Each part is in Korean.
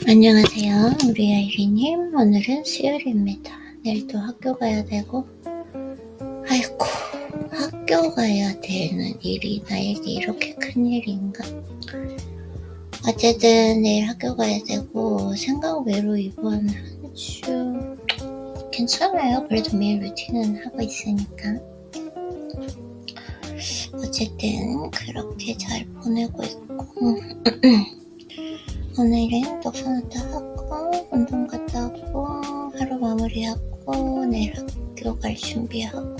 안녕하세요. 우리 아이리님. 오늘은 수요일입니다. 내일 또 학교 가야 되고, 아이고, 학교 가야 되는 일이 나에게 이렇게 큰 일인가? 어쨌든 내일 학교 가야 되고, 생각 외로 이번 한 주 괜찮아요. 그래도 매일 루틴은 하고 있으니까. 어쨌든 그렇게 잘 보내고 있고, 오늘은 독서노트 하고 운동 갔다 오고 하루 마무리하고 내일 학교 갈 준비하고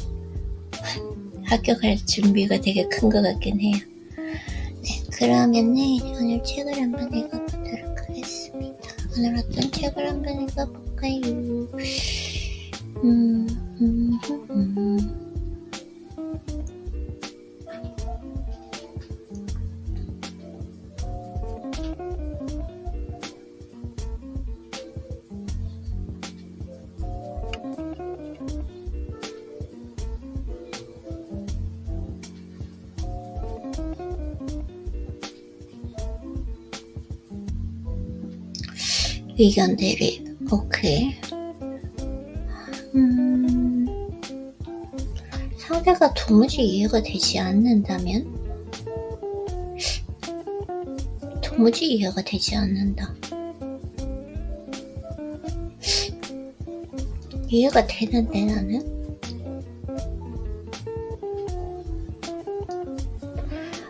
학교 갈 준비가 되게 큰 것 같긴 해요. 네, 그러면은 오늘 책을 한번 읽어보도록 하겠습니다. 오늘 어떤 책을 한번 읽어볼까요? 의견 대립. 오케이. 상대가 도무지 이해가 되지 않는다면? 도무지 이해가 되지 않는다. 이해가 되는데 나는?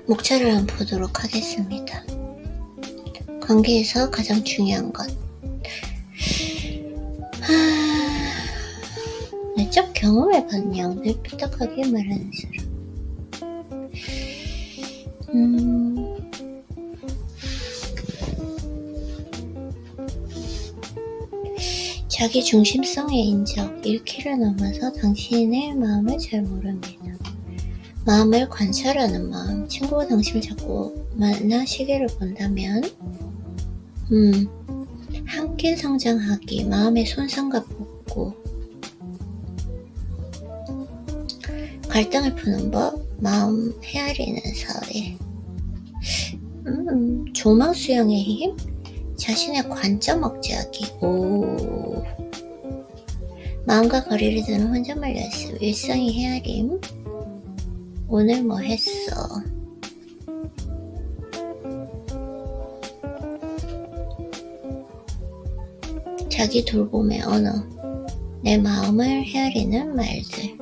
목차를 한번 보도록 하겠습니다. 관계에서 가장 중요한 것. 내적 경험해본 양들 삐딱하게 말하는 사람. 자기 중심성의 인적, 1키를 넘어서 당신의 마음을 잘 모릅니다. 마음을 관찰하는 마음, 친구가 당신을 자꾸 만나 시계를 본다면 함께 성장하기, 마음의 손상과 복구, 갈등을 푸는 법, 마음 헤아리는 사회, 조망 수용의 힘, 자신의 관점 억제하기, 마음과 거리를 두는 혼잣말 연습, 일상의 헤아림, 오늘 뭐 했어? 자기 돌봄의 언어, 내 마음을 헤아리는 말들.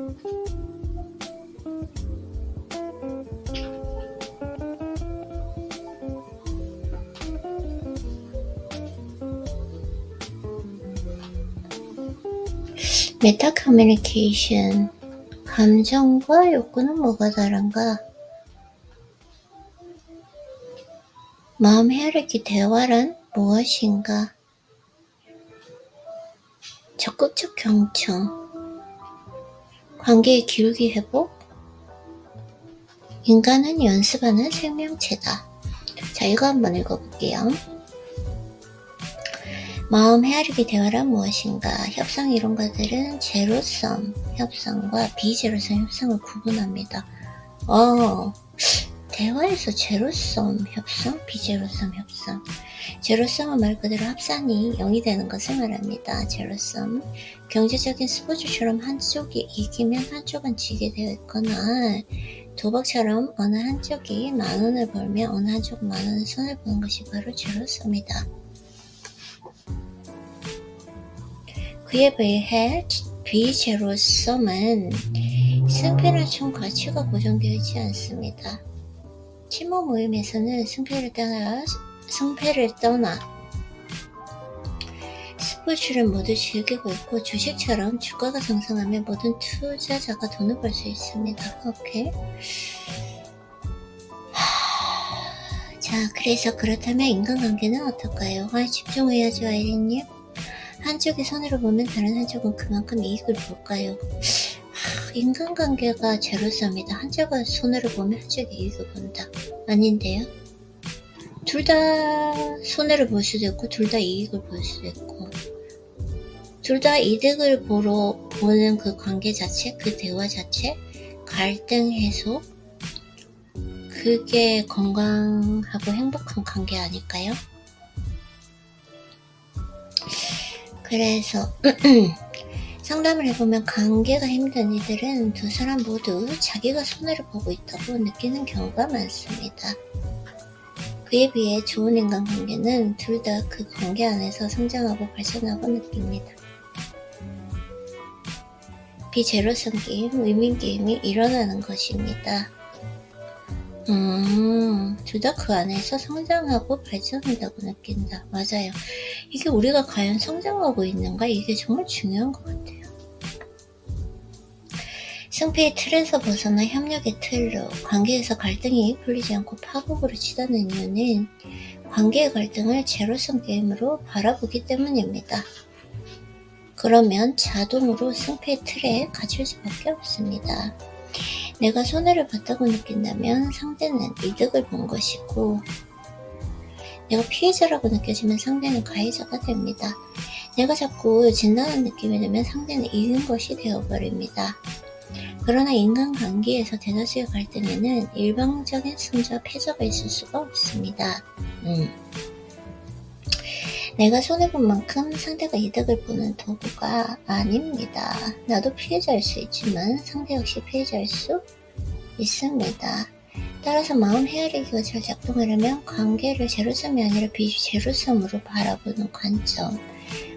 메타 커뮤니케이션, 감정과 욕구는 뭐가 다른가? 마음 헤아리기 대화란 무엇인가? 적극적 경청, 관계의 기울기 회복, 인간은 연습하는 생명체다. 자, 이거 한번 읽어볼게요. 마음 헤아리기 대화란 무엇인가? 협상 이론가들은 제로섬 협상과 비제로섬 협상을 구분합니다. 대화에서 제로섬 협상, 비제로섬 협상. 제로섬은 말 그대로 합산이 0이 되는 것을 말합니다. 제로섬. 경제적인 스포츠처럼 한쪽이 이기면 한쪽은 지게 되어 있거나 도박처럼 어느 한쪽이 만원을 벌면 어느 한쪽은 만원을 손해보는 것이 바로 제로섬이다. 그에 비해 비제로섬은 승패나 총 가치가 고정되어 있지 않습니다. 친목 모임에서는 승패를 떠나 스포츠를 모두 즐기고 있고 주식처럼 주가가 상승하면 모든 투자자가 돈을 벌 수 있습니다. 오케이. 자, 그래서 그렇다면 인간관계는 어떨까요? 집중해야죠, 아이린님. 한쪽이 손해를 보면 다른 한쪽은 그만큼 이익을 볼까요? 인간관계가 제로섬이다. 한쪽은 손해를 보면 한쪽이 이익을 본다. 아닌데요? 둘 다 손해를 볼 수도 있고 둘 다 이익을 볼 수도 있고 둘 다 이득을 보는 그 관계 자체, 그 대화 자체, 갈등 해소, 그게 건강하고 행복한 관계 아닐까요? 그래서 상담을 해보면 관계가 힘든 이들은 두 사람 모두 자기가 손해를 보고 있다고 느끼는 경우가 많습니다. 그에 비해 좋은 인간관계는 둘 다 그 관계 안에서 성장하고 발전하고 느낍니다. 비제로성 게임, 의민 게임이 일어나는 것입니다. 둘 다 그 안에서 성장하고 발전한다고 느낀다. 맞아요. 이게 우리가 과연 성장하고 있는가? 이게 정말 중요한 것 같아요. 승패의 틀에서 벗어나 협력의 틀로 관계에서 갈등이 풀리지 않고 파국으로 치닫는 이유는 관계의 갈등을 제로성 게임으로 바라보기 때문입니다. 그러면 자동으로 승패의 틀에 갇힐 수밖에 없습니다. 내가 손해를 봤다고 느낀다면 상대는 이득을 본 것이고, 내가 피해자라고 느껴지면 상대는 가해자가 됩니다. 내가 자꾸 진다는 느낌이 들면 상대는 이긴 것이 되어버립니다. 그러나 인간관계에서 대다수의 갈등에는 일방적인 승자와 패자가 있을 수가 없습니다. 내가 손해본 만큼 상대가 이득을 보는 도구가 아닙니다. 나도 피해자일 수 있지만 상대 역시 피해자일 수 있습니다. 따라서 마음 헤아리기가 잘 작동하려면 관계를 제로섬이 아니라 비제로섬으로 바라보는 관점.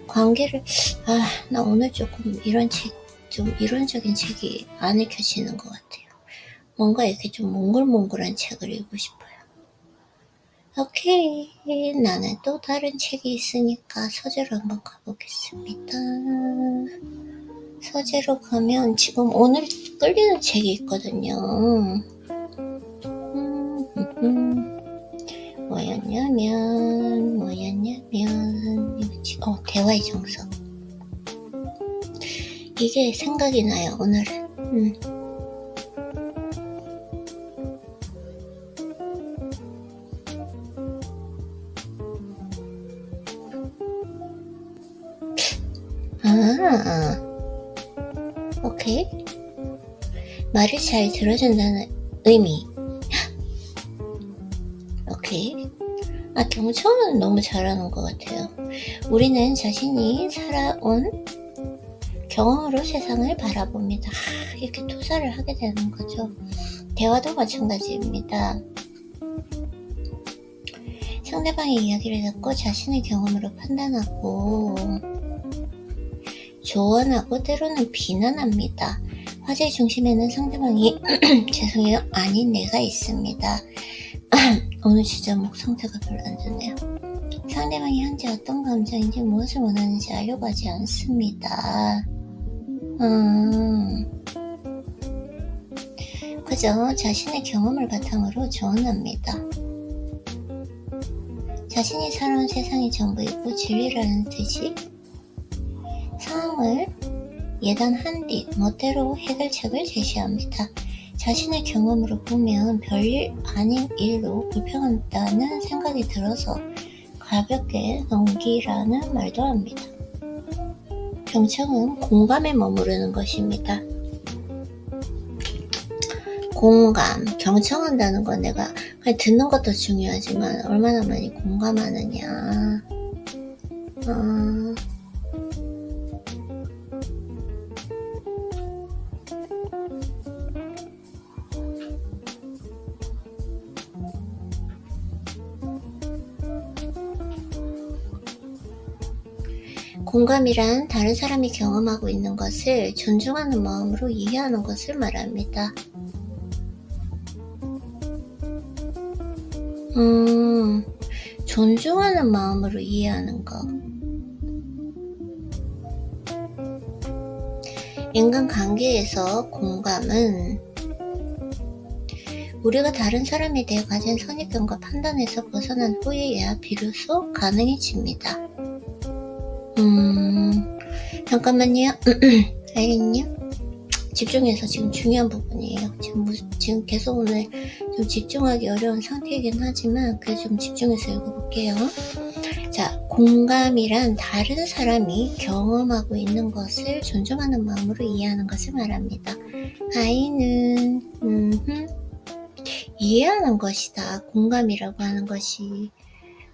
관계를 나 오늘 조금 좀 이론적인 책이 안 읽혀지는 것 같아요. 뭔가 이렇게 좀 몽글몽글한 책을 읽고 싶어요. 오케이, 나는 또 다른 책이 있으니까 서재로 한번 가보겠습니다. 서재로 가면 지금 오늘 끌리는 책이 있거든요. 뭐였냐면 이거 대화의 정석. 이게 생각이 나요, 오늘은. 오케이. 말을 잘 들어준다는 의미. 오케이. 경청은 너무 잘하는 것 같아요. 우리는 자신이 살아온 경험으로 세상을 바라봅니다. 이렇게 투사를 하게 되는 거죠. 대화도 마찬가지입니다. 상대방의 이야기를 듣고 자신의 경험으로 판단하고 조언하고 때로는 비난합니다. 화제의 중심에는 상대방이 죄송해요, 아닌 내가 있습니다. 오늘 진짜 목 상태가 별로 안 좋네요. 상대방이 현재 어떤 감정인지 무엇을 원하는지 알려고 하지 않습니다. 그저 자신의 경험을 바탕으로 조언합니다. 자신이 살아온 세상이 전부이고 진리라는 듯이 상황을 예단한 뒤 멋대로 해결책을 제시합니다. 자신의 경험으로 보면 별일 아닌 일로 불평한다는 생각이 들어서 가볍게 넘기라는 말도 합니다. 경청은 공감에 머무르는 것입니다. 공감, 경청한다는 건 내가 그냥 듣는 것도 중요하지만 얼마나 많이 공감하느냐. 공감이란 다른 사람이 경험하고 있는 것을 존중하는 마음으로 이해하는 것을 말합니다. 존중하는 마음으로 이해하는 것. 인간관계에서 공감은 우리가 다른 사람에 대해 가진 선입견과 판단에서 벗어난 후에야 비로소 가능해집니다. 잠깐만요. 알겠냐? 집중해서 지금 중요한 부분이에요. 지금 계속 오늘 좀 집중하기 어려운 상태이긴 하지만 그래도 좀 집중해서 읽어볼게요. 자, 공감이란 다른 사람이 경험하고 있는 것을 존중하는 마음으로 이해하는 것을 말합니다. 아이는 이해하는 것이다. 공감이라고 하는 것이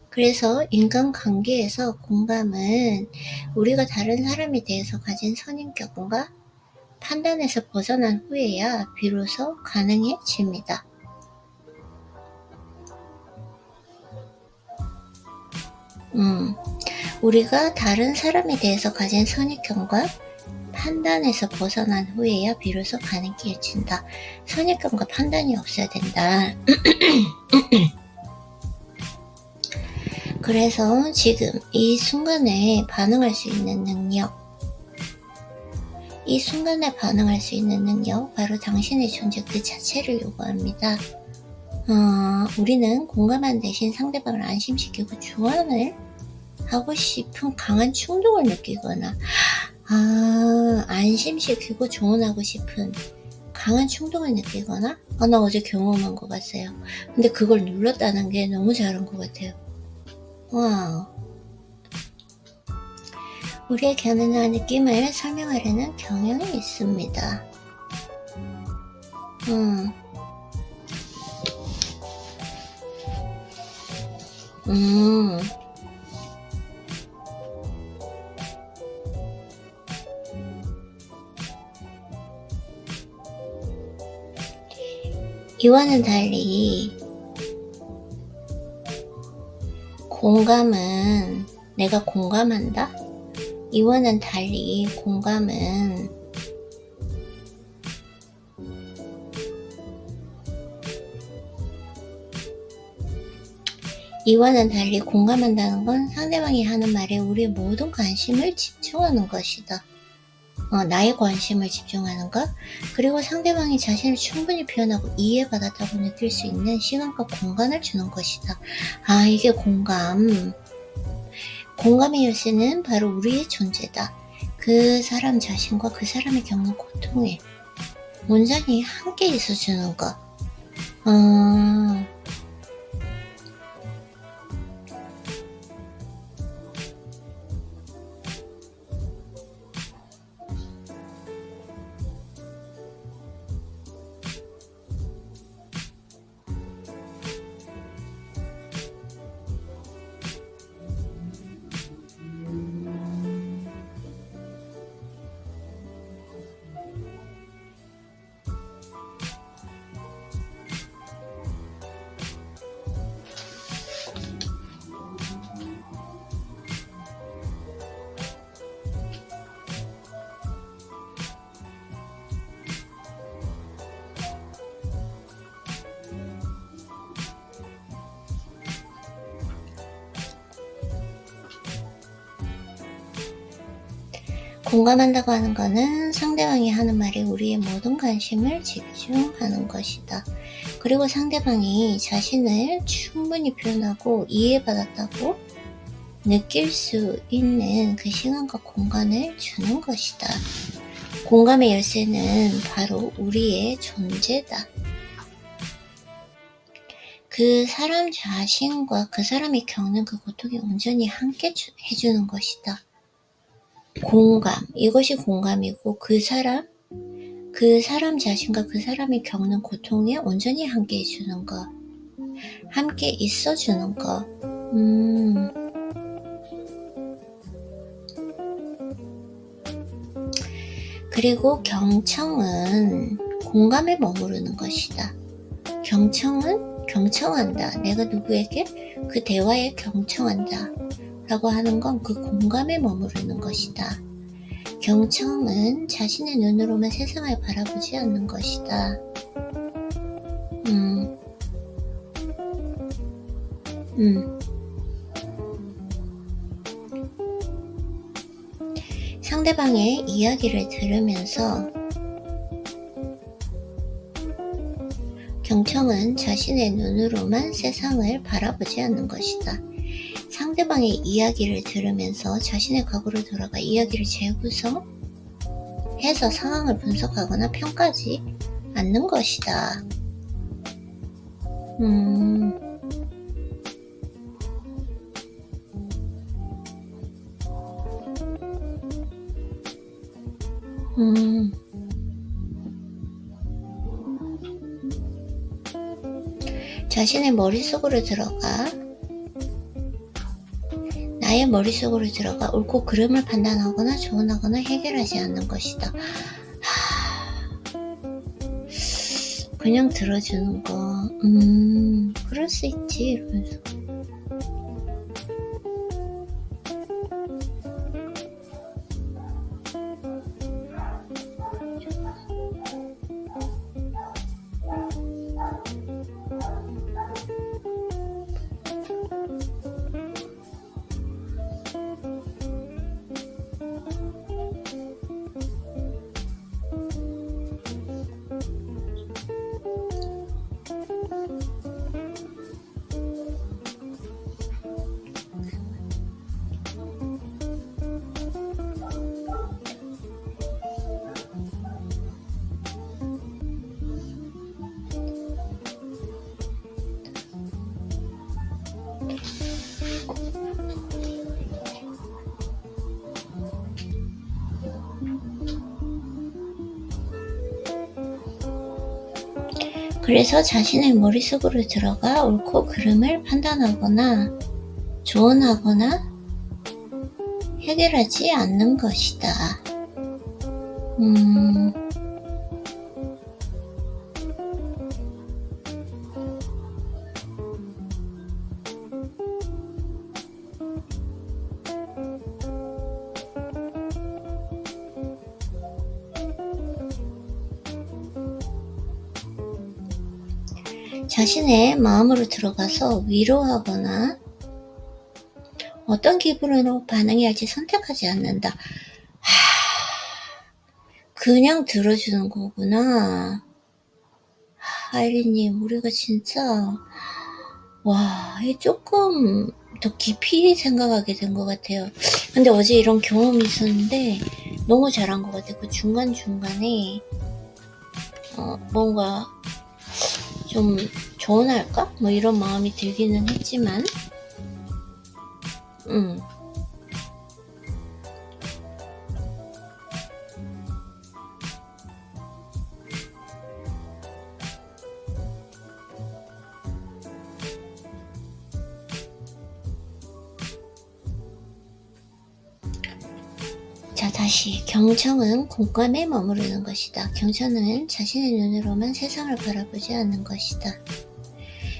그래서 인간관계에서 공감은 우리가 다른 사람에 대해서 가진 선입견과 판단에서 벗어난 후에야 비로소 가능해집니다. 우리가 다른 사람에 대해서 가진 선입견과 판단에서 벗어난 후에야 비로소 가능해진다. 선입견과 판단이 없어야 된다. 그래서 지금 이 순간에 반응할 수 있는 능력, 이 순간에 반응할 수 있는 능력, 바로 당신의 존재 그 자체를 요구합니다. 우리는 공감한 대신 상대방을 안심시키고 조언을 하고 싶은 강한 충동을 느끼거나 안심시키고 조언하고 싶은 강한 충동을 느끼거나 나 어제 경험한 것 같아요. 근데 그걸 눌렀다는 게 너무 잘한 것 같아요. 와우. 우리의 견해나 느낌을 설명하려는 경향이 있습니다. 이와는 달리 공감은 내가 공감한다? 이와는 달리 공감은 이와는 달리 공감한다는 건 상대방이 하는 말에 우리의 모든 관심을 집중하는 것이다. 나의 관심을 집중하는 것, 그리고 상대방이 자신을 충분히 표현하고 이해받았다고 느낄 수 있는 시간과 공간을 주는 것이다. 이게 공감. 공감의 열쇠는 바로 우리의 존재다. 그 사람 자신과 그 사람이 겪는 고통에 온전히 함께 있어주는 것. 공감한다고 하는 것은 상대방이 하는 말에 우리의 모든 관심을 집중하는 것이다. 그리고 상대방이 자신을 충분히 표현하고 이해받았다고 느낄 수 있는 그 시간과 공간을 주는 것이다. 공감의 열쇠는 바로 우리의 존재다. 그 사람 자신과 그 사람이 겪는 그 고통에 온전히 함께 해주는 것이다. 공감, 이것이 공감이고 그 사람 자신과 그 사람이 겪는 고통에 온전히 함께 해주는 것, 함께 있어주는 것. 그리고 경청은 공감에 머무르는 것이다. 경청은 경청한다. 내가 누구에게 그 대화에 경청한다 라고 하는 건 그 공감에 머무르는 것이다. 경청은 자신의 눈으로만 세상을 바라보지 않는 것이다. 상대방의 이야기를 들으면서 경청은 자신의 눈으로만 세상을 바라보지 않는 것이다. 상대방의 이야기를 들으면서 자신의 과거로 돌아가 이야기를 재구성해서 상황을 분석하거나 평가하지 않는 것이다. 자신의 머릿속으로 들어가 나의 머릿속으로 들어가 옳고 그름을 판단하거나 조언하거나 해결하지 않는 것이다. 그냥 들어주는 거. 그럴 수 있지 이러면서. 그래서 자신의 머릿속으로 들어가 옳고 그름을 판단하거나 조언하거나 해결하지 않는 것이다. 자신의 마음으로 들어가서 위로하거나 어떤 기분으로 반응해야 할지 선택하지 않는다. 그냥 들어주는 거구나. 아이린님, 우리가 진짜 조금 더 깊이 생각하게 된 것 같아요. 근데 어제 이런 경험이 있었는데 너무 잘한 것 같아요. 그 중간중간에 뭔가 좀 조언할까? 뭐 이런 마음이 들기는 했지만 자, 다시 경청은 공감에 머무르는 것이다. 경청은 자신의 눈으로만 세상을 바라보지 않는 것이다.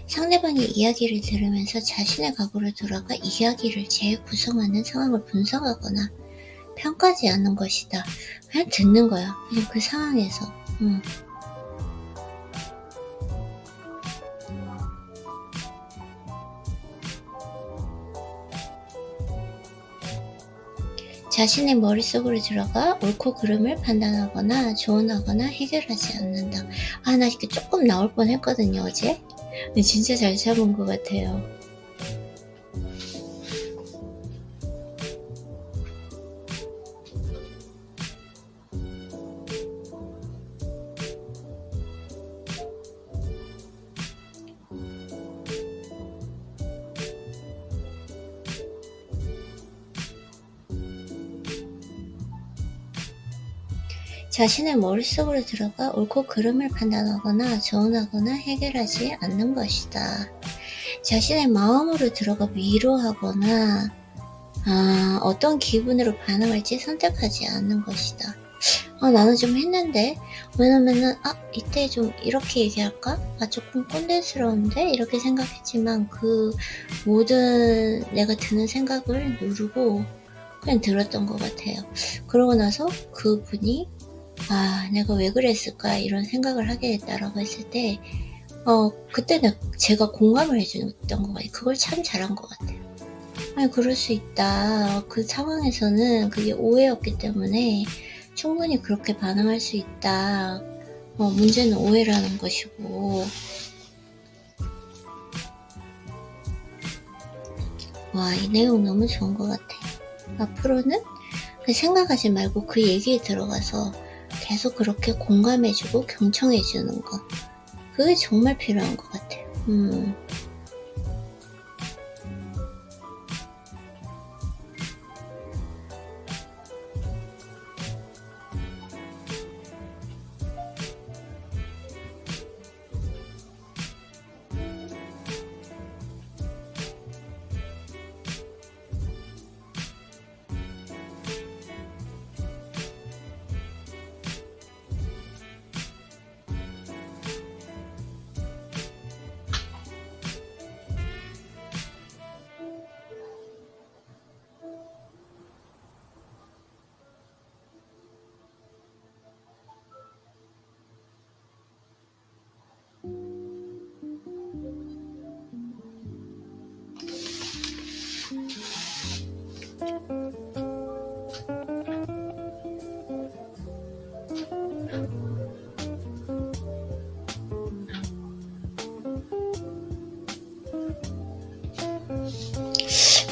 상대방의 이야기를 들으면서 자신의 각오로 돌아가 이야기를 재구성하는 상황을 분석하거나 평가하지 않는 것이다. 그냥 듣는 거야. 그냥 그 상황에서. 자신의 머릿속으로 들어가 옳고 그름을 판단하거나 조언하거나 해결하지 않는다. 나 이렇게 조금 나올 뻔했거든요, 어제. 근데 진짜 잘 잡은 것 같아요. 자신의 머릿속으로 들어가 옳고 그름을 판단하거나 조언하거나 해결하지 않는 것이다. 자신의 마음으로 들어가 위로하거나 어떤 기분으로 반응할지 선택하지 않는 것이다. 나는 좀 했는데 왜냐면은 이때 좀 이렇게 얘기할까? 조금 꼰대스러운데? 이렇게 생각했지만 그 모든 내가 드는 생각을 누르고 그냥 들었던 것 같아요. 그러고 나서 그분이 내가 왜 그랬을까 이런 생각을 하게 됐다라고 했을 때 그때는 제가 공감을 해줬던 것 같아요. 그걸 참 잘한 것 같아요. 그럴 수 있다. 그 상황에서는 그게 오해였기 때문에 충분히 그렇게 반응할 수 있다. 문제는 오해라는 것이고. 이 내용 너무 좋은 것 같아요. 앞으로는 생각하지 말고 그 얘기에 들어가서 계속 그렇게 공감해주고 경청해주는 거. 그게 정말 필요한 것 같아요.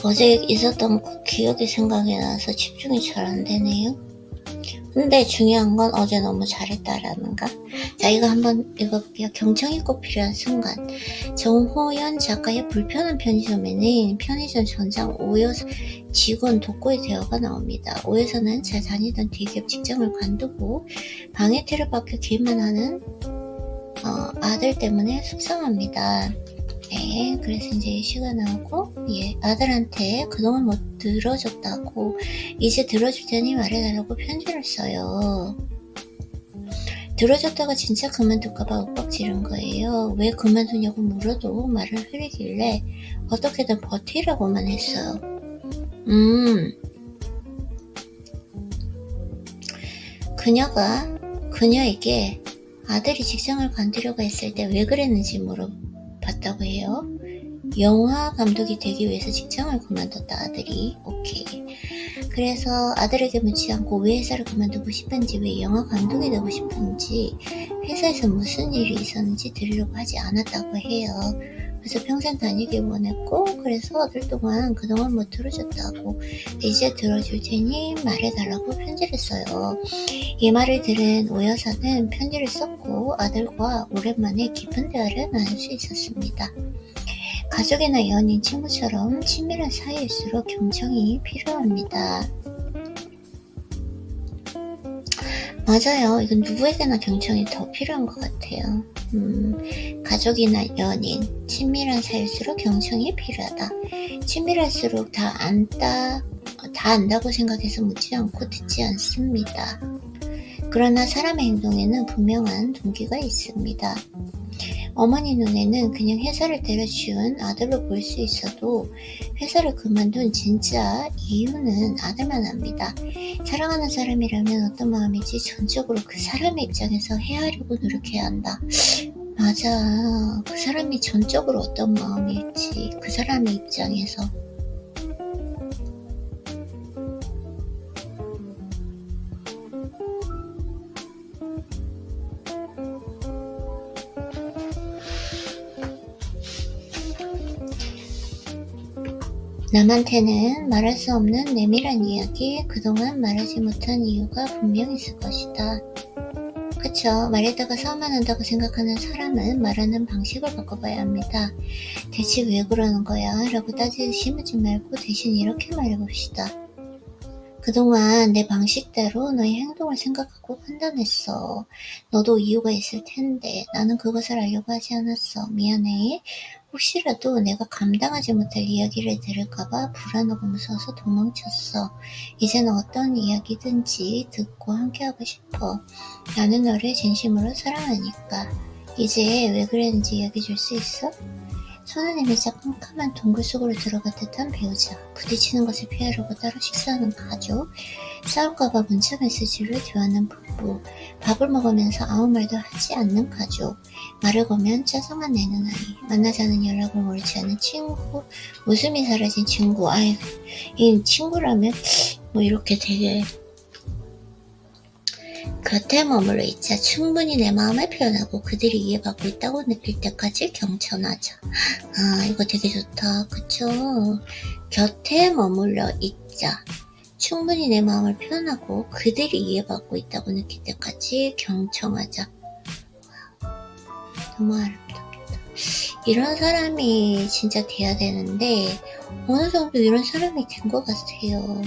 어제 있었던 그 기억이 생각이 나서 집중이 잘 안 되네요. 근데 중요한 건 어제 너무 잘했다라는 거. 자, 이거 한번 읽어볼게요. 경청이 꼭 필요한 순간. 정호연 작가의 불편한 편의점에는 편의점 전장 5여 직원 독거의 대화가 나옵니다. 5여사는 잘 다니던 대기업 직장을 관두고 방에 틀을 박혀 기만 하는 아들 때문에 속상합니다. 네, 그래서 이제 이슈가 나오고, 예, 아들한테 그동안 못 들어줬다고, 이제 들어줄 테니 말해달라고 편지를 써요. 들어줬다가 진짜 그만둘까봐 윽박지른 거예요. 왜 그만두냐고 물어도 말을 흐리길래 어떻게든 버티라고만 했어요. 그녀에게 아들이 직장을 관두려고 했을 때 왜 그랬는지 물어봤다고 해요. 영화 감독이 되기 위해서 직장을 그만뒀다 아들이. 오케이. 그래서 아들에게 묻지 않고 왜 회사를 그만두고 싶은지, 왜 영화 감독이 되고 싶은지, 회사에서 무슨 일이 있었는지 들으려고 하지 않았다고 해요. 그래서 평생 다니길 원했고, 그래서 아들 동안 그동안 못 들어줬다고, 이제 들어줄 테니 말해달라고 편지를 써요. 이 말을 들은 오 여사는 편지를 썼고 아들과 오랜만에 깊은 대화를 나눌 수 있었습니다. 가족이나 연인, 친구처럼 친밀한 사이일수록 경청이 필요합니다. 맞아요. 이건 누구에게나 경청이 더 필요한 것 같아요. 가족이나 연인, 친밀한 사이일수록 경청이 필요하다. 친밀할수록 다 안다고 생각해서 묻지 않고 듣지 않습니다. 그러나 사람의 행동에는 분명한 동기가 있습니다. 어머니 눈에는 그냥 회사를 때려치운 아들로 보일 수 있어도 회사를 그만둔 진짜 이유는 아들만 압니다. 사랑하는 사람이라면 어떤 마음일지 전적으로 그 사람의 입장에서 헤아리고 노력해야 한다. 맞아. 그 사람이 전적으로 어떤 마음일지 그 사람의 입장에서. 남한테는 말할 수 없는 내밀한 이야기, 그동안 말하지 못한 이유가 분명 있을 것이다. 그쵸? 말에다가 싸움만 한다고 생각하는 사람은 말하는 방식을 바꿔봐야 합니다. 대체 왜 그러는 거야? 라고 따지듯이 묻지 말고 대신 이렇게 말해봅시다. 그동안 내 방식대로 너의 행동을 생각하고 판단했어. 너도 이유가 있을 텐데 나는 그것을 알려고 하지 않았어. 미안해. 혹시라도 내가 감당하지 못할 이야기를 들을까봐 불안하고 무서워서 도망쳤어. 이제는 어떤 이야기든지 듣고 함께하고 싶어. 나는 너를 진심으로 사랑하니까. 이제 왜 그랬는지 이야기 줄 수 있어? 손을 내밀자 깜깜한 동굴 속으로 들어간 듯한 배우자. 부딪히는 것을 피하려고 따로 식사하는 가족. 싸울까봐 문자 메시지를 교환하는 부부. 밥을 먹으면서 아무 말도 하지 않는 가족. 말을 거면 짜증만 내는 아이. 만나자는 연락을 원치 않는 친구. 웃음이 사라진 친구. 아이, 이 친구라면 뭐 이렇게 되게 곁에 머물러 있자. 충분히 내 마음을 표현하고 그들이 이해받고 있다고 느낄 때까지 경청하자. 아, 이거 되게 좋다. 그쵸? 곁에 머물러 있자. 충분히 내 마음을 표현하고 그들이 이해받고 있다고 느낄 때까지 경청하자. 너무 아름답다. 이런 사람이 진짜 돼야 되는데 어느 정도 이런 사람이 된 것 같아요.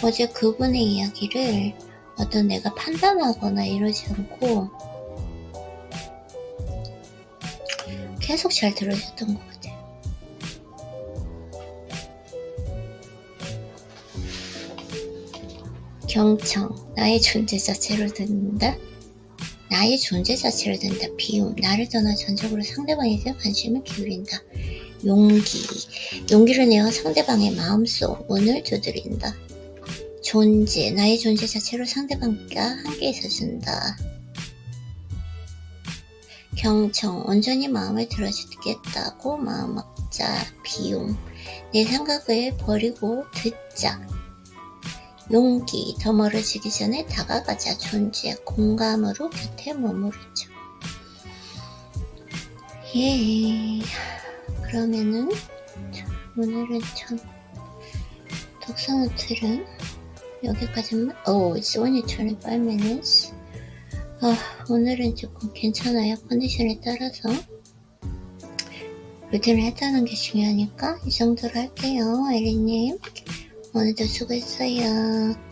어제 그분의 이야기를 어떤 내가 판단하거나 이러지 않고 계속 잘 들어줬던 것 같아요. 경청, 나의 존재 자체를 듣는다. 나의 존재 자체를 듣는다. 비움, 나를 떠나 전적으로 상대방에게 관심을 기울인다. 용기를 내어 상대방의 마음속 문을 두드린다. 존재, 나의 존재 자체로 상대방과 함께 있어준다. 경청, 온전히 마음을 들어주겠다고 마음 먹자. 비움, 내 생각을 버리고 듣자. 용기, 더 멀어지기 전에 다가가자. 존재, 공감으로 곁에 머무르자. 예, 그러면은 오늘은 참 독서노트를 여기까지만. it's only 25 minutes. 오늘은 조금 괜찮아요. 컨디션에 따라서 루틴을 했다는 게 중요하니까 이 정도로 할게요. 에리님 오늘도 수고했어요.